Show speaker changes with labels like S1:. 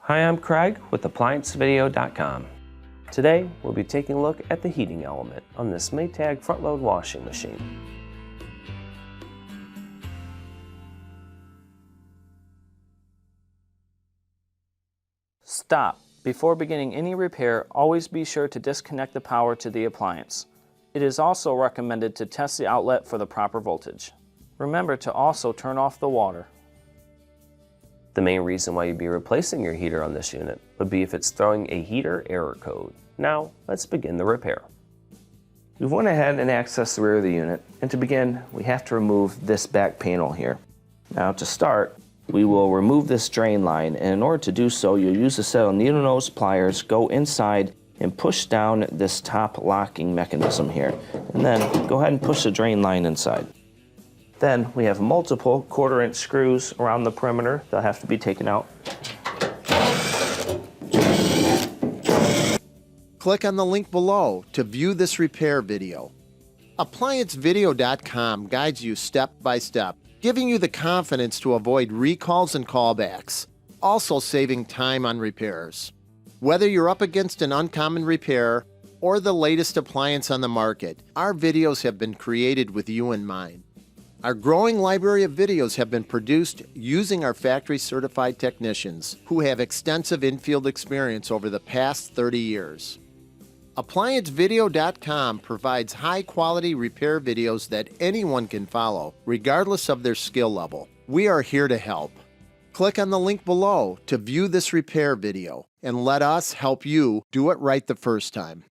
S1: Hi, I'm Craig with ApplianceVideo.com. Today, we'll be taking a look at the heating element on this Maytag front-load washing machine.
S2: Stop. Before beginning any repair, always be sure to disconnect the power to the appliance. It is also recommended to test the outlet for the proper voltage. Remember to also turn off the water.
S1: The main reason why you'd be replacing your heater on this unit would be if it's throwing a heater error code. Now, let's begin the repair. We've went ahead and accessed the rear of the unit, and to begin, we have to remove this back panel here. Now, to start, we will remove this drain line, and in order to do so, you'll use a set of needle nose pliers, go inside, and push down this top locking mechanism here, and then go ahead and push the drain line inside. Then we have multiple 1/4-inch screws around the perimeter that'll have to be taken out.
S3: Click on the link below to view this repair video. ApplianceVideo.com guides you step by step, giving you the confidence to avoid recalls and callbacks, also saving time on repairs. Whether you're up against an uncommon repair or the latest appliance on the market, our videos have been created with you in mind. Our growing library of videos have been produced using our factory-certified technicians who have extensive infield experience over the past 30 years. ApplianceVideo.com provides high-quality repair videos that anyone can follow, regardless of their skill level. We are here to help. Click on the link below to view this repair video, and let us help you do it right the first time.